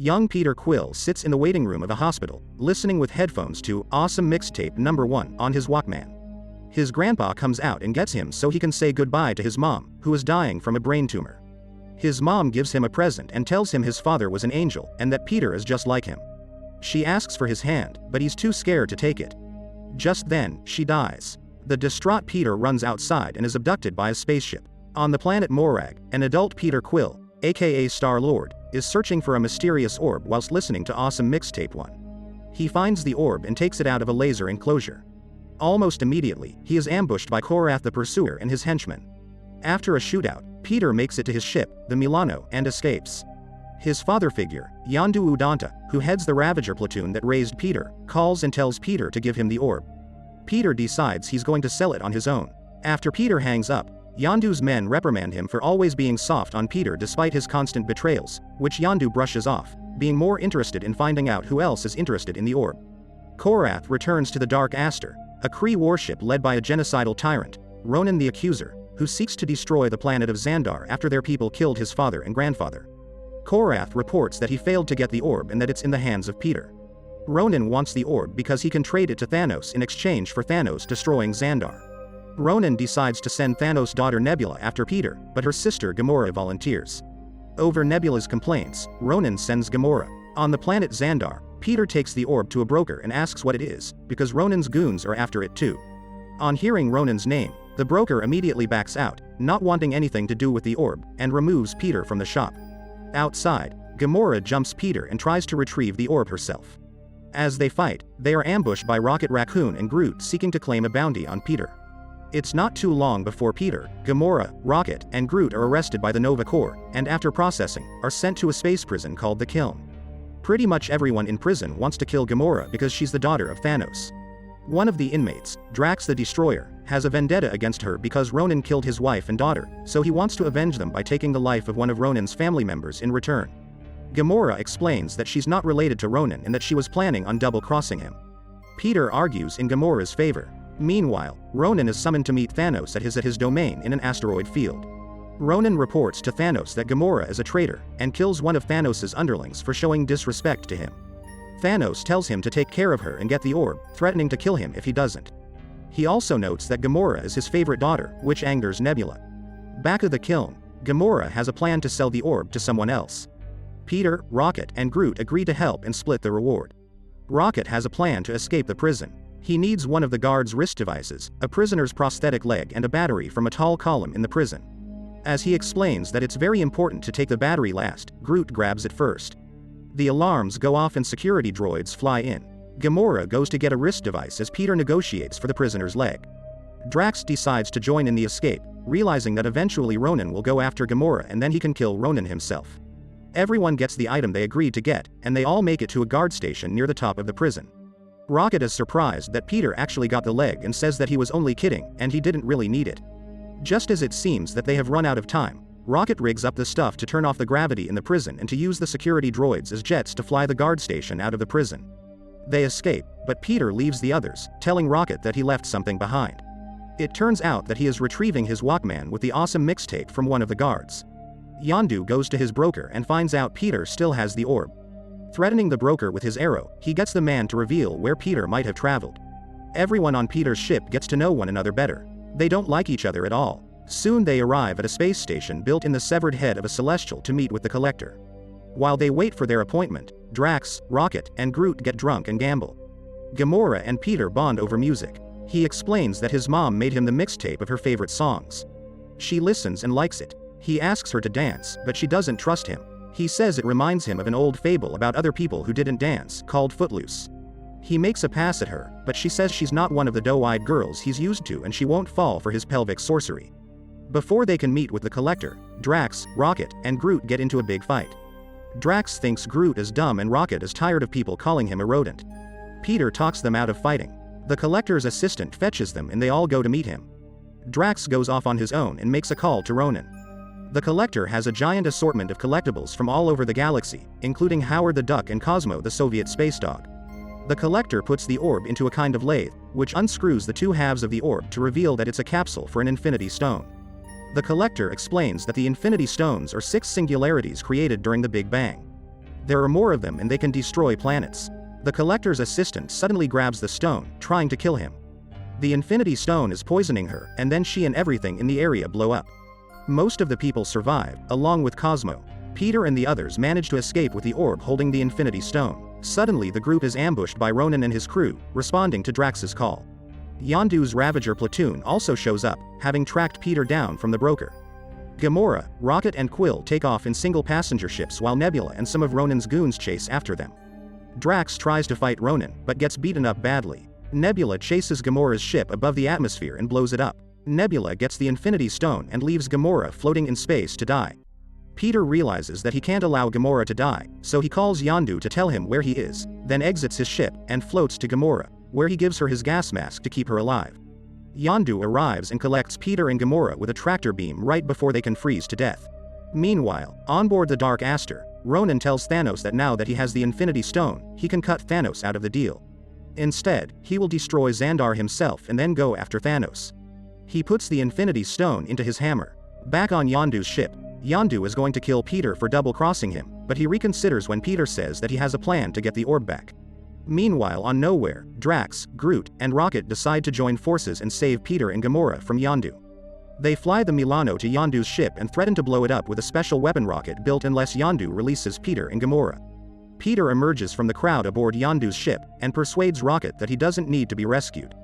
Young Peter Quill sits in the waiting room of a hospital, listening with headphones to Awesome Mixtape #1 on his Walkman. His grandpa comes out and gets him so he can say goodbye to his mom, who is dying from a brain tumor. His mom gives him a present and tells him his father was an angel and that Peter is just like him. She asks for his hand, but he's too scared to take it. Just then, she dies. The distraught Peter runs outside and is abducted by a spaceship. On the planet Morag, an adult Peter Quill, aka Star-Lord, is searching for a mysterious orb whilst listening to Awesome Mixtape 1. He finds the orb and takes it out of a laser enclosure. Almost immediately, he is ambushed by Korath the Pursuer and his henchmen. After a shootout, Peter makes it to his ship, the Milano, and escapes. His father figure, Yondu Udanta, who heads the Ravager platoon that raised Peter, calls and tells Peter to give him the orb. Peter decides he's going to sell it on his own. After Peter hangs up, Yondu's men reprimand him for always being soft on Peter despite his constant betrayals, which Yondu brushes off, being more interested in finding out who else is interested in the orb. Korath returns to the Dark Aster, a Kree warship led by a genocidal tyrant, Ronan the Accuser, who seeks to destroy the planet of Xandar after their people killed his father and grandfather. Korath reports that he failed to get the orb and that it's in the hands of Peter. Ronan wants the orb because he can trade it to Thanos in exchange for Thanos destroying Xandar. Ronan decides to send Thanos' daughter Nebula after Peter, but her sister Gamora volunteers. Over Nebula's complaints, Ronan sends Gamora. On the planet Xandar, Peter takes the orb to a broker and asks what it is, because Ronan's goons are after it too. On hearing Ronan's name, the broker immediately backs out, not wanting anything to do with the orb, and removes Peter from the shop. Outside, Gamora jumps Peter and tries to retrieve the orb herself. As they fight, they are ambushed by Rocket Raccoon and Groot seeking to claim a bounty on Peter. It's not too long before Peter, Gamora, Rocket, and Groot are arrested by the Nova Corps, and after processing, are sent to a space prison called the Kiln. Pretty much everyone in prison wants to kill Gamora because she's the daughter of Thanos. One of the inmates, Drax the Destroyer, has a vendetta against her because Ronan killed his wife and daughter, so he wants to avenge them by taking the life of one of Ronan's family members in return. Gamora explains that she's not related to Ronan and that she was planning on double-crossing him. Peter argues in Gamora's favor. Meanwhile, Ronan is summoned to meet Thanos at his domain in an asteroid field. Ronan reports to Thanos that Gamora is a traitor, and kills one of Thanos' underlings for showing disrespect to him. Thanos tells him to take care of her and get the orb, threatening to kill him if he doesn't. He also notes that Gamora is his favorite daughter, which angers Nebula. Back at the Kiln, Gamora has a plan to sell the orb to someone else. Peter, Rocket, and Groot agree to help and split the reward. Rocket has a plan to escape the prison. He needs one of the guard's wrist devices, a prisoner's prosthetic leg, and a battery from a tall column in the prison. As he explains that it's very important to take the battery last, Groot grabs it first. The alarms go off and security droids fly in. Gamora goes to get a wrist device as Peter negotiates for the prisoner's leg. Drax decides to join in the escape, realizing that eventually Ronan will go after Gamora and then he can kill Ronan himself. Everyone gets the item they agreed to get, and they all make it to a guard station near the top of the prison. Rocket is surprised that Peter actually got the leg and says that he was only kidding, and he didn't really need it. Just as it seems that they have run out of time, Rocket rigs up the stuff to turn off the gravity in the prison and to use the security droids as jets to fly the guard station out of the prison. They escape, but Peter leaves the others, telling Rocket that he left something behind. It turns out that he is retrieving his Walkman with the awesome mixtape from one of the guards. Yondu goes to his broker and finds out Peter still has the orb. Threatening the broker with his arrow, he gets the man to reveal where Peter might have traveled. Everyone on Peter's ship gets to know one another better. They don't like each other at all. Soon they arrive at a space station built in the severed head of a celestial to meet with the Collector. While they wait for their appointment, Drax, Rocket, and Groot get drunk and gamble. Gamora and Peter bond over music. He explains that his mom made him the mixtape of her favorite songs. She listens and likes it. He asks her to dance, but she doesn't trust him. He says it reminds him of an old fable about other people who didn't dance, called Footloose. He makes a pass at her, but she says she's not one of the doe-eyed girls he's used to and she won't fall for his pelvic sorcery. Before they can meet with the Collector, Drax, Rocket, and Groot get into a big fight. Drax thinks Groot is dumb and Rocket is tired of people calling him a rodent. Peter talks them out of fighting. The Collector's assistant fetches them and they all go to meet him. Drax goes off on his own and makes a call to Ronan. The Collector has a giant assortment of collectibles from all over the galaxy, including Howard the Duck and Cosmo the Soviet space dog. The Collector puts the orb into a kind of lathe, which unscrews the two halves of the orb to reveal that it's a capsule for an Infinity Stone. The Collector explains that the Infinity Stones are 6 singularities created during the Big Bang. There are more of them and they can destroy planets. The collector's assistant suddenly grabs the stone, trying to kill him. The Infinity Stone is poisoning her, and then she and everything in the area blow up. Most of the people survive, along with Cosmo. Peter and the others manage to escape with the orb holding the Infinity Stone. Suddenly the group is ambushed by Ronan and his crew, responding to Drax's call. Yondu's Ravager platoon also shows up, having tracked Peter down from the broker. Gamora, Rocket and Quill take off in single passenger ships while Nebula and some of Ronan's goons chase after them. Drax tries to fight Ronan, but gets beaten up badly. Nebula chases Gamora's ship above the atmosphere and blows it up. Nebula gets the Infinity Stone and leaves Gamora floating in space to die. Peter realizes that he can't allow Gamora to die, so he calls Yondu to tell him where he is, then exits his ship and floats to Gamora, where he gives her his gas mask to keep her alive. Yondu arrives and collects Peter and Gamora with a tractor beam right before they can freeze to death. Meanwhile, on board the Dark Aster, Ronan tells Thanos that now that he has the Infinity Stone, he can cut Thanos out of the deal. Instead, he will destroy Xandar himself and then go after Thanos. He puts the Infinity Stone into his hammer. Back on Yondu's ship, Yondu is going to kill Peter for double-crossing him, but he reconsiders when Peter says that he has a plan to get the orb back. Meanwhile on Nowhere, Drax, Groot, and Rocket decide to join forces and save Peter and Gamora from Yondu. They fly the Milano to Yondu's ship and threaten to blow it up with a special weapon rocket built unless Yondu releases Peter and Gamora. Peter emerges from the crowd aboard Yondu's ship, and persuades Rocket that he doesn't need to be rescued.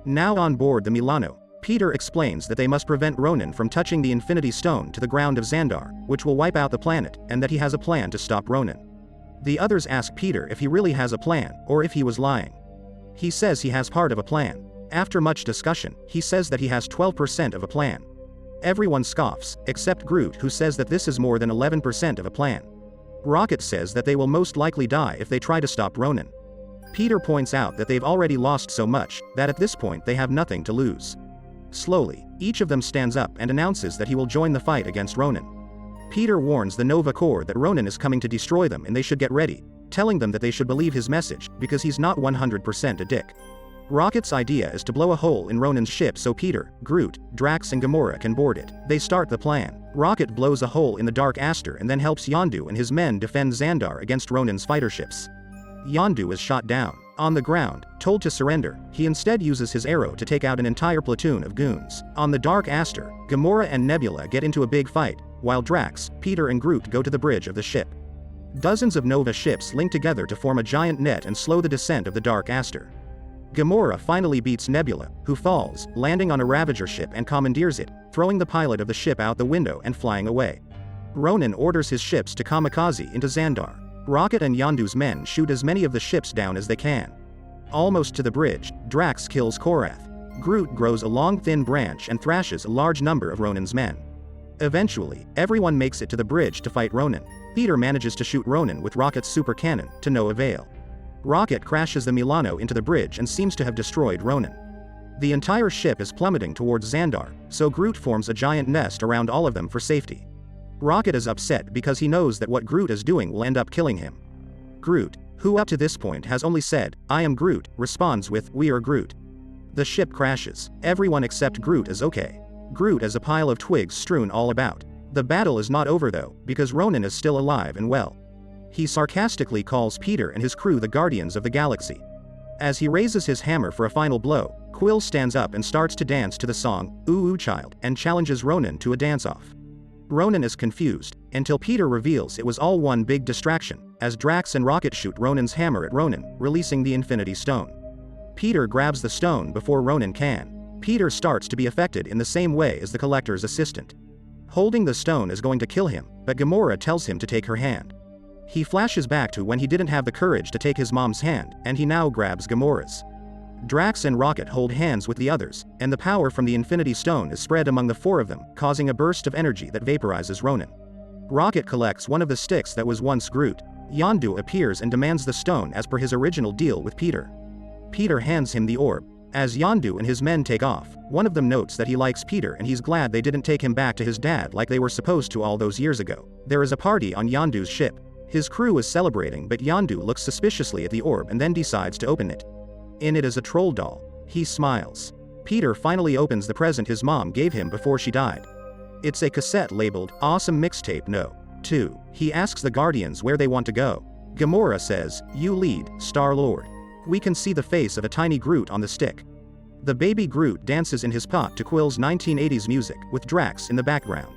Now on board the Milano, Peter explains that they must prevent Ronan from touching the Infinity Stone to the ground of Xandar, which will wipe out the planet, and that he has a plan to stop Ronan. The others ask Peter if he really has a plan, or if he was lying. He says he has part of a plan. After much discussion, he says that he has 12% of a plan. Everyone scoffs, except Groot, who says that this is more than 11% of a plan. Rocket says that they will most likely die if they try to stop Ronan. Peter points out that they've already lost so much, that at this point they have nothing to lose. Slowly, each of them stands up and announces that he will join the fight against Ronan. Peter warns the Nova Corps that Ronan is coming to destroy them and they should get ready, telling them that they should believe his message, because he's not 100% a dick. Rocket's idea is to blow a hole in Ronan's ship so Peter, Groot, Drax and Gamora can board it. They start the plan. Rocket blows a hole in the Dark Aster and then helps Yondu and his men defend Xandar against Ronan's fighter ships. Yondu is shot down. On the ground, told to surrender, he instead uses his arrow to take out an entire platoon of goons. On the Dark Aster, Gamora and Nebula get into a big fight, while Drax, Peter and Groot go to the bridge of the ship. Dozens of Nova ships link together to form a giant net and slow the descent of the Dark Aster. Gamora finally beats Nebula, who falls, landing on a Ravager ship and commandeers it, throwing the pilot of the ship out the window and flying away. Ronan orders his ships to kamikaze into Xandar. Rocket and Yondu's men shoot as many of the ships down as they can. Almost to the bridge, Drax kills Korath. Groot grows a long thin branch and thrashes a large number of Ronan's men. Eventually, everyone makes it to the bridge to fight Ronan. Peter manages to shoot Ronan with Rocket's super cannon, to no avail. Rocket crashes the Milano into the bridge and seems to have destroyed Ronan. The entire ship is plummeting towards Xandar, so Groot forms a giant nest around all of them for safety. Rocket is upset because he knows that what Groot is doing will end up killing him. Groot, who up to this point has only said, "I am Groot," responds with, "We are Groot." The ship crashes. Everyone except Groot is okay. Groot is a pile of twigs strewn all about. The battle is not over though, because Ronan is still alive and well. He sarcastically calls Peter and his crew the Guardians of the Galaxy. As he raises his hammer for a final blow, Quill stands up and starts to dance to the song, "Ooh Ooh Child," and challenges Ronan to a dance-off. Ronan is confused, until Peter reveals it was all one big distraction, as Drax and Rocket shoot Ronan's hammer at Ronan, releasing the Infinity Stone. Peter grabs the stone before Ronan can. Peter starts to be affected in the same way as the Collector's assistant. Holding the stone is going to kill him, but Gamora tells him to take her hand. He flashes back to when he didn't have the courage to take his mom's hand, and he now grabs Gamora's. Drax and Rocket hold hands with the others, and the power from the Infinity Stone is spread among the four of them, causing a burst of energy that vaporizes Ronan. Rocket collects one of the sticks that was once Groot. Yondu appears and demands the stone as per his original deal with Peter. Peter hands him the orb. As Yondu and his men take off, one of them notes that he likes Peter and he's glad they didn't take him back to his dad like they were supposed to all those years ago. There is a party on Yondu's ship. His crew is celebrating, but Yondu looks suspiciously at the orb and then decides to open it. In it is a troll doll. He smiles. Peter finally opens the present his mom gave him before she died. It's a cassette labeled, "Awesome Mixtape No. 2. He asks the Guardians where they want to go. Gamora says, "You lead, Star-Lord." We can see the face of a tiny Groot on the stick. The baby Groot dances in his pot to Quill's 1980s music, with Drax in the background.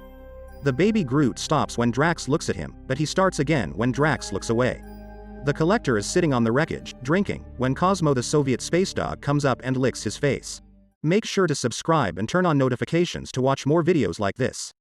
The baby Groot stops when Drax looks at him, but he starts again when Drax looks away. The Collector is sitting on the wreckage, drinking, when Cosmo the Soviet space dog comes up and licks his face. Make sure to subscribe and turn on notifications to watch more videos like this.